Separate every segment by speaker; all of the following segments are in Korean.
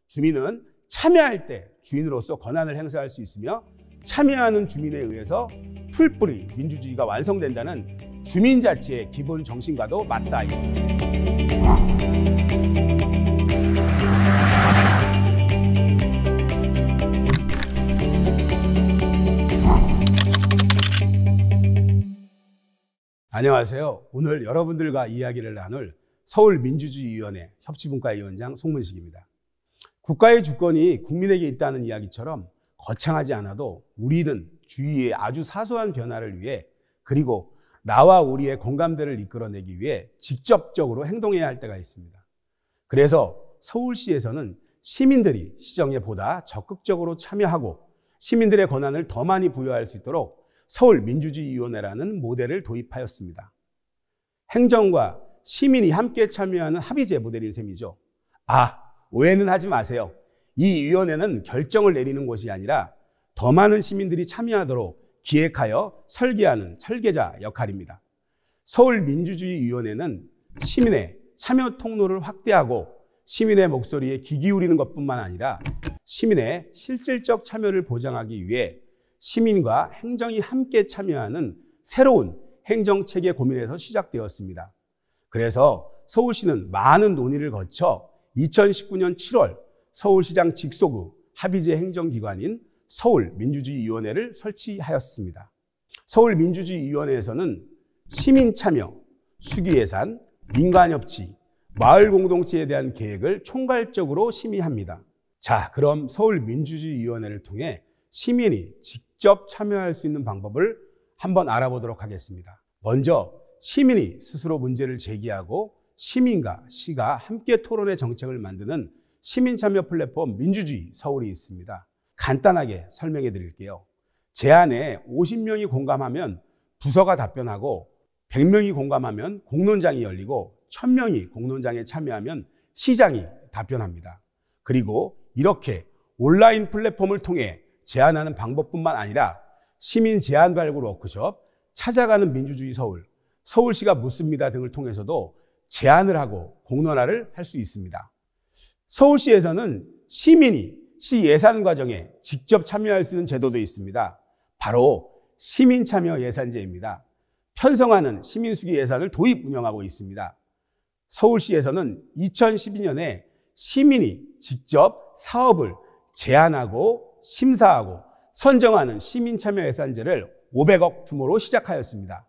Speaker 1: 주민은 참여할 때 주인으로서 권한을 행사할 수 있으며 참여하는 주민에 의해서 풀뿌리 민주주의가 완성된다는 주민 자치의 기본 정신과도 맞닿아 있습니다. 안녕하세요. 오늘 여러분들과 이야기를 나눌 서울민주주의위원회 협치분과위원장 송문식입니다. 국가의 주권이 국민에게 있다는 이야기처럼 거창하지 않아도 우리는 주위의 아주 사소한 변화를 위해, 그리고 나와 우리의 공감대를 이끌어내기 위해 직접적으로 행동해야 할 때가 있습니다. 그래서 서울시에서는 시민들이 시정에 보다 적극적으로 참여하고 시민들의 권한을 더 많이 부여할 수 있도록 서울민주주의위원회라는 모델을 도입하였습니다. 행정과 시민이 함께 참여하는 합의제 모델인 셈이죠. 오해는 하지 마세요. 이 위원회는 결정을 내리는 곳이 아니라 더 많은 시민들이 참여하도록 기획하여 설계하는 설계자 역할입니다. 서울민주주의위원회는 시민의 참여 통로를 확대하고 시민의 목소리에 귀 기울이는 것뿐만 아니라 시민의 실질적 참여를 보장하기 위해 시민과 행정이 함께 참여하는 새로운 행정체계 고민에서 시작되었습니다. 그래서 서울시는 많은 논의를 거쳐 2019년 7월 서울시장 직속의 합의제 행정기관인 서울민주주의위원회를 설치하였습니다. 서울민주주의위원회에서는 시민참여, 수기예산, 민간협치, 마을공동체에 대한 계획을 총괄적으로 심의합니다. 자, 그럼 서울민주주의위원회를 통해 시민이 직접 참여할 수 있는 방법을 한번 알아보도록 하겠습니다. 먼저 시민이 스스로 문제를 제기하고 시민과 시가 함께 토론의 정책을 만드는 시민참여 플랫폼 민주주의 서울이 있습니다. 간단하게 설명해 드릴게요. 제안에 50명이 공감하면 부서가 답변하고 100명이 공감하면 공론장이 열리고 1000명이 공론장에 참여하면 시장이 답변합니다. 그리고 이렇게 온라인 플랫폼을 통해 제안하는 방법뿐만 아니라 시민 제안 발굴 워크숍, 찾아가는 민주주의 서울, 서울시가 묻습니다 등을 통해서도 제안을 하고 공론화를 할 수 있습니다. 서울시에서는 시민이 시 예산 과정에 직접 참여할 수 있는 제도도 있습니다. 바로 시민참여 예산제입니다. 편성하는 시민수기 예산을 도입 운영하고 있습니다. 서울시에서는 2012년에 시민이 직접 사업을 제안하고 심사하고 선정하는 시민참여 예산제를 500억 규모로 시작하였습니다.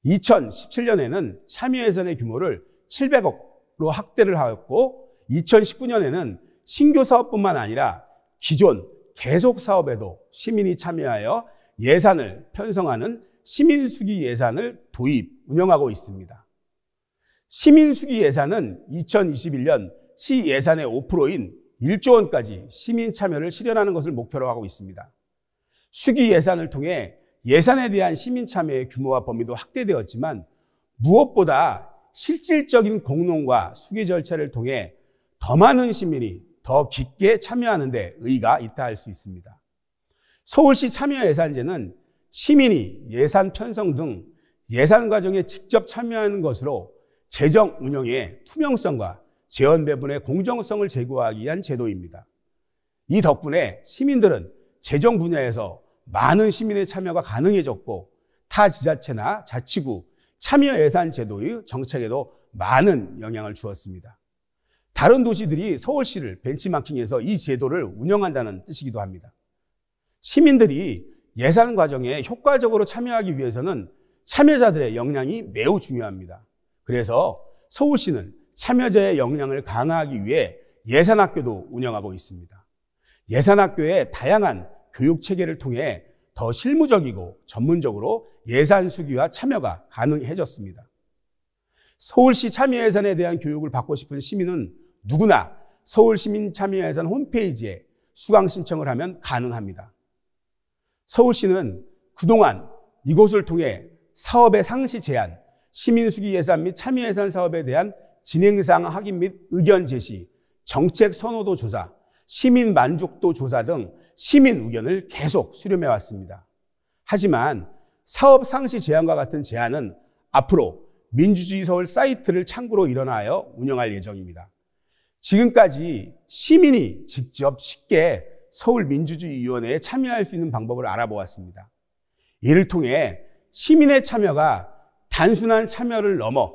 Speaker 1: 2017년에는 참여 예산의 규모를 700억으로 확대를 하였고 2019년에는 신규 사업뿐만 아니라 기존 계속 사업에도 시민이 참여하여 예산을 편성하는 시민수기 예산을 도입, 운영하고 있습니다. 시민수기 예산은 2021년 시 예산의 5%인 1조 원까지 시민 참여를 실현하는 것을 목표로 하고 있습니다. 수기 예산을 통해 예산에 대한 시민 참여의 규모와 범위도 확대되었지만 무엇보다 실질적인 공론과 수기 절차를 통해 더 많은 시민이 더 깊게 참여하는 데 의의가 있다 할 수 있습니다. 서울시 참여 예산제는 시민이 예산 편성 등 예산 과정에 직접 참여하는 것으로 재정 운영의 투명성과 재원 배분의 공정성을 제고하기 위한 제도입니다. 이 덕분에 시민들은 재정 분야에서 많은 시민의 참여가 가능해졌고 타 지자체나 자치구 참여 예산 제도의 정책에도 많은 영향을 주었습니다. 다른 도시들이 서울시를 벤치마킹해서 이 제도를 운영한다는 뜻이기도 합니다. 시민들이 예산 과정에 효과적으로 참여하기 위해서는 참여자들의 역량이 매우 중요합니다. 그래서 서울시는 참여자의 역량을 강화하기 위해 예산학교도 운영하고 있습니다. 예산학교의 다양한 교육 체계를 통해 더 실무적이고 전문적으로 예산 수기와 참여가 가능해졌습니다. 서울시 참여 예산에 대한 교육을 받고 싶은 시민은 누구나 서울시민참여예산 홈페이지에 수강 신청을 하면 가능합니다. 서울시는 그동안 이곳을 통해 사업의 상시 제안, 시민수기 예산 및 참여 예산 사업에 대한 진행사항 확인 및 의견 제시, 정책 선호도 조사, 시민 만족도 조사 등 시민 의견을 계속 수렴해 왔습니다. 하지만 사업 상시 제안과 같은 제안은 앞으로 민주주의 서울 사이트를 창구로 일어나여 운영할 예정입니다. 지금까지 시민이 직접 쉽게 서울민주주의위원회에 참여할 수 있는 방법을 알아보았습니다. 이를 통해 시민의 참여가 단순한 참여를 넘어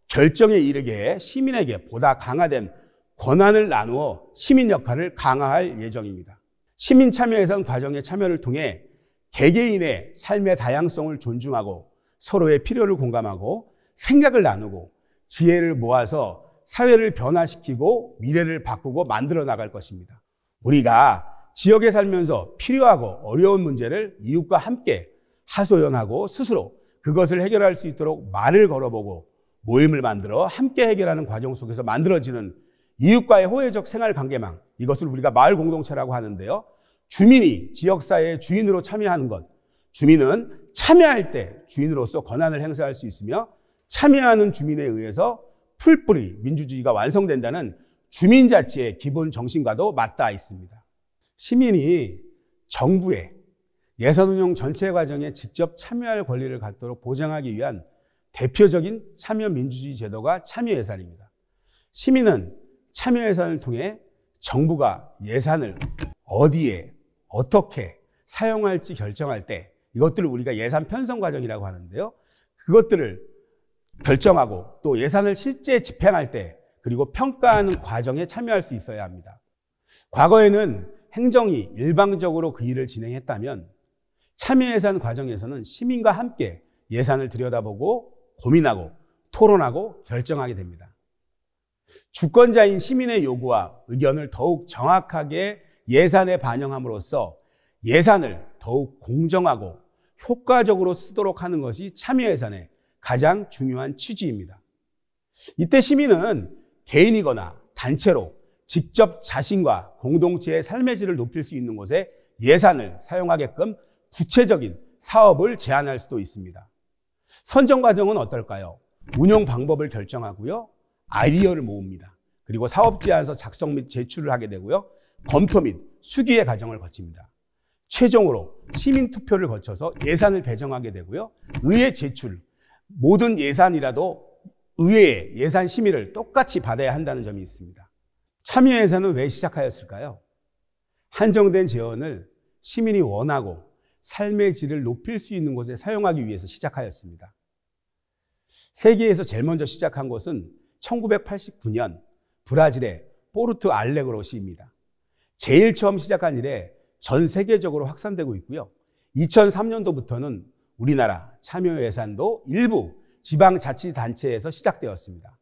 Speaker 1: 결정에 이르게 해 시민에게 보다 강화된 권한을 나누어 시민 역할을 강화할 예정입니다. 시민 참여 예산 과정의 참여를 통해 개개인의 삶의 다양성을 존중하고 서로의 필요를 공감하고 생각을 나누고 지혜를 모아서 사회를 변화시키고 미래를 바꾸고 만들어 나갈 것입니다. 우리가 지역에 살면서 필요하고 어려운 문제를 이웃과 함께 하소연하고 스스로 그것을 해결할 수 있도록 말을 걸어보고 모임을 만들어 함께 해결하는 과정 속에서 만들어지는 이웃과의 호혜적 생활관계망, 이것을 우리가 마을 공동체라고 하는데요. 주민이 지역사회의 주인으로 참여하는 것, 주민은 참여할 때 주인으로서 권한을 행사할 수 있으며 참여하는 주민에 의해서 풀뿌리 민주주의가 완성된다는 주민자치의 기본 정신과도 맞닿아 있습니다. 시민이 정부의 예산 운영 전체 과정에 직접 참여할 권리를 갖도록 보장하기 위한 대표적인 참여 민주주의 제도가 참여 예산입니다. 시민은 참여 예산을 통해 정부가 예산을 어디에 어떻게 사용할지 결정할 때, 이것들을 우리가 예산 편성 과정이라고 하는데요. 그것들을 결정하고 또 예산을 실제 집행할 때, 그리고 평가하는 과정에 참여할 수 있어야 합니다. 과거에는 행정이 일방적으로 그 일을 진행했다면 참여 예산 과정에서는 시민과 함께 예산을 들여다보고 고민하고 토론하고 결정하게 됩니다. 주권자인 시민의 요구와 의견을 더욱 정확하게 예산에 반영함으로써 예산을 더욱 공정하고 효과적으로 쓰도록 하는 것이 참여 예산의 가장 중요한 취지입니다. 이때 시민은 개인이거나 단체로 직접 자신과 공동체의 삶의 질을 높일 수 있는 곳에 예산을 사용하게끔 구체적인 사업을 제안할 수도 있습니다. 선정 과정은 어떨까요? 운영 방법을 결정하고요. 아이디어를 모읍니다. 그리고 사업 제안서 작성 및 제출을 하게 되고요. 검토 및 수기의 과정을 거칩니다. 최종으로 시민 투표를 거쳐서 예산을 배정하게 되고요. 의회 제출, 모든 예산이라도 의회의 예산 심의를 똑같이 받아야 한다는 점이 있습니다. 참여 예산은 왜 시작하였을까요? 한정된 재원을 시민이 원하고 삶의 질을 높일 수 있는 곳에 사용하기 위해서 시작하였습니다. 세계에서 제일 먼저 시작한 곳은 1989년 브라질의 포르투 알레그로시입니다. 제일 처음 시작한 이래 전 세계적으로 확산되고 있고요. 2003년도부터는 우리나라 참여 예산도 일부 지방자치단체에서 시작되었습니다.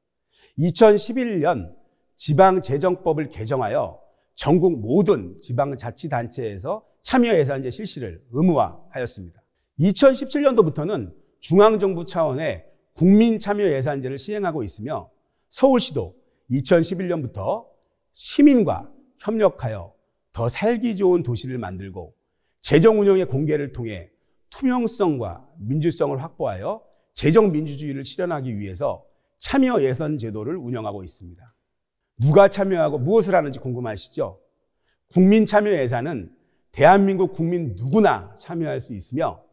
Speaker 1: 2011년 지방재정법을 개정하여 전국 모든 지방자치단체에서 참여 예산제 실시를 의무화하였습니다. 2017년도부터는 중앙정부 차원의 국민참여예산제를 시행하고 있으며 서울시도 2011년부터 시민과 협력하여 더 살기 좋은 도시를 만들고 재정 운영의 공개를 통해 투명성과 민주성을 확보하여 재정 민주주의를 실현하기 위해서 참여 예산 제도를 운영하고 있습니다. 누가 참여하고 무엇을 하는지 궁금하시죠? 국민 참여 예산은 대한민국 국민 누구나 참여할 수 있으며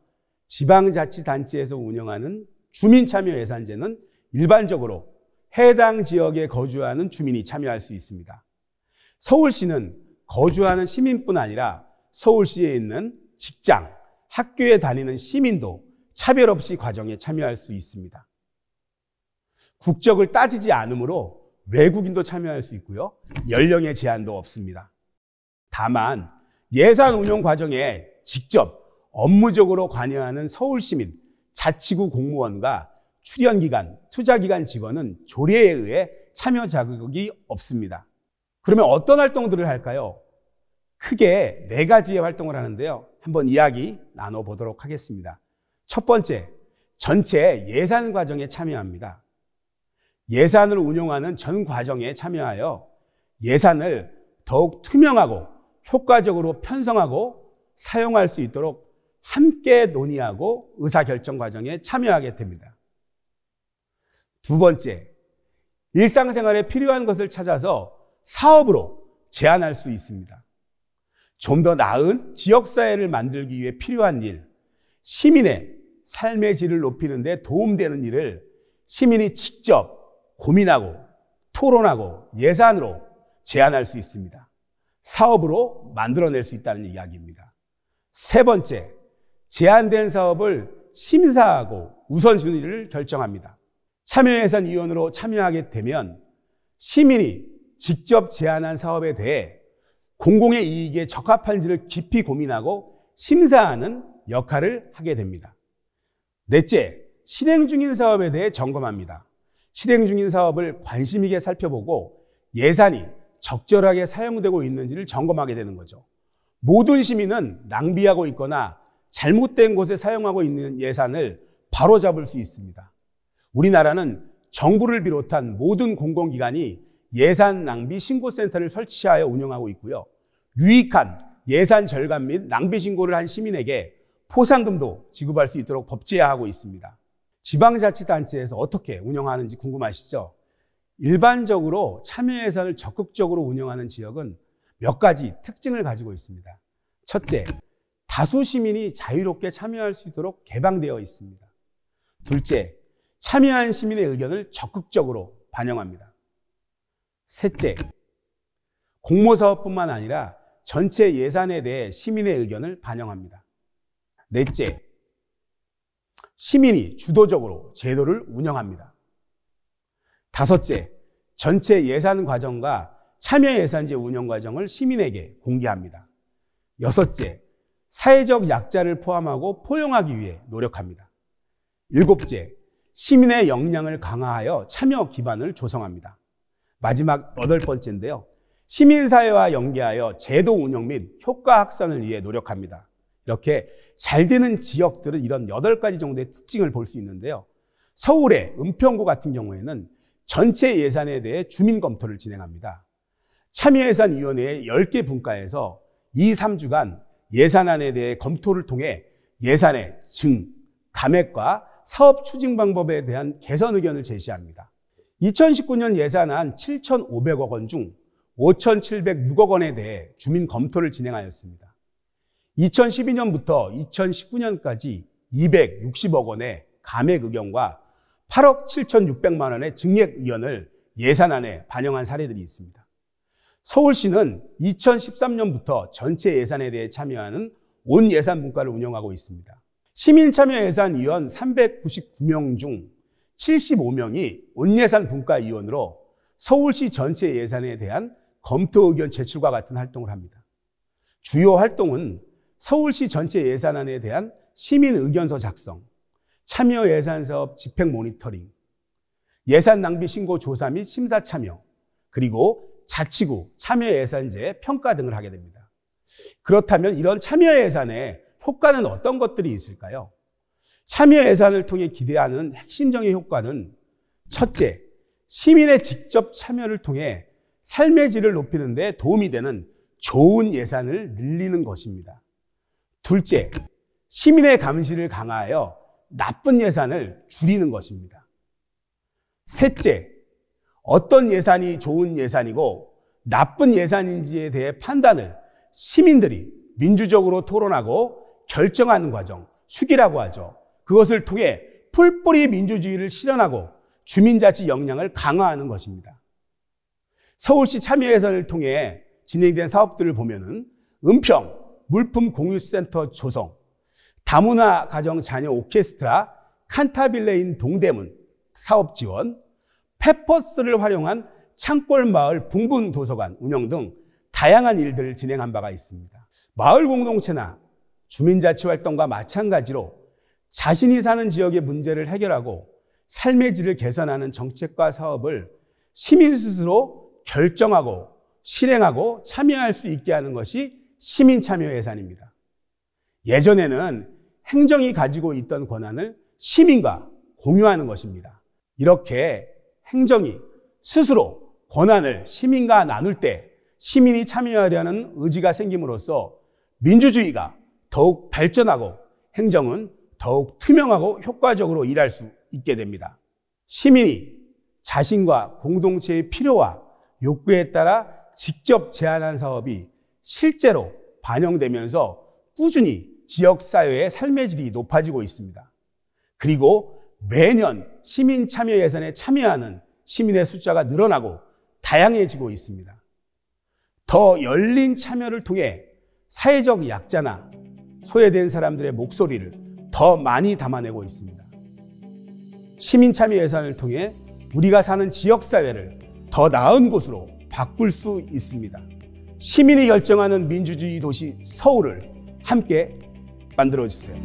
Speaker 1: 지방자치단체에서 운영하는 주민참여예산제는 일반적으로 해당 지역에 거주하는 주민이 참여할 수 있습니다. 서울시는 거주하는 시민뿐 아니라 서울시에 있는 직장, 학교에 다니는 시민도 차별 없이 과정에 참여할 수 있습니다. 국적을 따지지 않으므로 외국인도 참여할 수 있고요. 연령의 제한도 없습니다. 다만 예산 운영 과정에 직접 업무적으로 관여하는 서울시민, 자치구 공무원과 출연기관, 투자기관 직원은 조례에 의해 참여 자격이 없습니다. 그러면 어떤 활동들을 할까요? 크게 4가지의 활동을 하는데요. 한번 이야기 나눠보도록 하겠습니다. 첫 번째, 전체 예산 과정에 참여합니다. 예산을 운용하는 전 과정에 참여하여 예산을 더욱 투명하고 효과적으로 편성하고 사용할 수 있도록 함께 논의하고 의사결정 과정에 참여하게 됩니다. 두 번째, 일상생활에 필요한 것을 찾아서 사업으로 제안할 수 있습니다. 좀 더 나은 지역사회를 만들기 위해 필요한 일, 시민의 삶의 질을 높이는 데 도움되는 일을 시민이 직접 고민하고 토론하고 예산으로 제한할 수 있습니다. 사업으로 만들어낼 수 있다는 이야기입니다. 세 번째, 제한된 사업을 심사하고 우선순위를 결정합니다. 참여예산위원으로 참여하게 되면 시민이 직접 제안한 사업에 대해 공공의 이익에 적합한지를 깊이 고민하고 심사하는 역할을 하게 됩니다. 넷째, 실행 중인 사업에 대해 점검합니다. 실행 중인 사업을 관심 있게 살펴보고 예산이 적절하게 사용되고 있는지를 점검하게 되는 거죠. 모든 시민은 낭비하고 있거나 잘못된 곳에 사용하고 있는 예산을 바로잡을 수 있습니다. 우리나라는 정부를 비롯한 모든 공공기관이 예산 낭비 신고센터를 설치하여 운영하고 있고요. 유익한 예산 절감 및 낭비 신고를 한 시민에게 포상금도 지급할 수 있도록 법제화하고 있습니다. 지방자치단체에서 어떻게 운영하는지 궁금하시죠? 일반적으로 참여예산을 적극적으로 운영하는 지역은 몇 가지 특징을 가지고 있습니다. 첫째, 다수 시민이 자유롭게 참여할 수 있도록 개방되어 있습니다. 둘째, 참여한 시민의 의견을 적극적으로 반영합니다. 셋째, 공모사업뿐만 아니라 전체 예산에 대해 시민의 의견을 반영합니다. 넷째, 시민이 주도적으로 제도를 운영합니다. 다섯째, 전체 예산 과정과 참여예산제 운영 과정을 시민에게 공개합니다. 여섯째, 사회적 약자를 포함하고 포용하기 위해 노력합니다. 일곱째, 시민의 역량을 강화하여 참여 기반을 조성합니다. 마지막 여덟 번째인데요. 시민사회와 연계하여 제도 운영 및 효과 확산을 위해 노력합니다. 이렇게 잘 되는 지역들은 이런 8가지 정도의 특징을 볼 수 있는데요. 서울의 은평구 같은 경우에는 전체 예산에 대해 주민 검토를 진행합니다. 참여예산위원회의 10개 분과에서 2, 3주간 예산안에 대해 검토를 통해 예산의 증, 감액과 사업 추진 방법에 대한 개선 의견을 제시합니다. 2019년 예산안 7,500억 원 중 5,706억 원에 대해 주민 검토를 진행하였습니다. 2012년부터 2019년까지 260억 원의 감액 의견과 8억 7,600만 원의 증액 의견을 예산안에 반영한 사례들이 있습니다. 서울시는 2013년부터 전체 예산에 대해 참여하는 온 예산 분과를 운영하고 있습니다. 시민참여예산위원 399명 중 75명이 온 예산 분과위원으로 서울시 전체 예산에 대한 검토 의견 제출과 같은 활동을 합니다. 주요 활동은 서울시 전체 예산안에 대한 시민 의견서 작성, 참여 예산 사업 집행 모니터링, 예산 낭비 신고 조사 및 심사 참여, 그리고 자치구 참여 예산제 평가 등을 하게 됩니다. 그렇다면 이런 참여 예산의 효과는 어떤 것들이 있을까요? 참여 예산을 통해 기대하는 핵심적인 효과는 첫째, 시민의 직접 참여를 통해 삶의 질을 높이는 데 도움이 되는 좋은 예산을 늘리는 것입니다. 둘째, 시민의 감시를 강화하여 나쁜 예산을 줄이는 것입니다. 셋째, 어떤 예산이 좋은 예산이고 나쁜 예산인지에 대해 판단을 시민들이 민주적으로 토론하고 결정하는 과정, 수기라고 하죠. 그것을 통해 풀뿌리 민주주의를 실현하고 주민자치 역량을 강화하는 것입니다. 서울시 참여예산을 통해 진행된 사업들을 보면은 은평 물품 공유센터 조성, 다문화 가정 자녀 오케스트라 칸타빌레인 동대문 사업 지원, 페퍼스를 활용한 창골 마을 붕분 도서관 운영 등 다양한 일들을 진행한 바가 있습니다. 마을 공동체나 주민자치 활동과 마찬가지로 자신이 사는 지역의 문제를 해결하고 삶의 질을 개선하는 정책과 사업을 시민 스스로 결정하고 실행하고 참여할 수 있게 하는 것이 시민참여예산입니다. 예전에는 행정이 가지고 있던 권한을 시민과 공유하는 것입니다. 이렇게 행정이 스스로 권한을 시민과 나눌 때 시민이 참여하려는 의지가 생김으로써 민주주의가 더욱 발전하고 행정은 더욱 투명하고 효과적으로 일할 수 있게 됩니다. 시민이 자신과 공동체의 필요와 욕구에 따라 직접 제안한 사업이 실제로 반영되면서 꾸준히 지역사회의 삶의 질이 높아지고 있습니다. 그리고 매년 시민 참여 예산에 참여하는 시민의 숫자가 늘어나고 다양해지고 있습니다. 더 열린 참여를 통해 사회적 약자나 소외된 사람들의 목소리를 더 많이 담아내고 있습니다. 시민참여 예산을 통해 우리가 사는 지역사회를 더 나은 곳으로 바꿀 수 있습니다. 시민이 결정하는 민주주의 도시 서울을 함께 만들어주세요.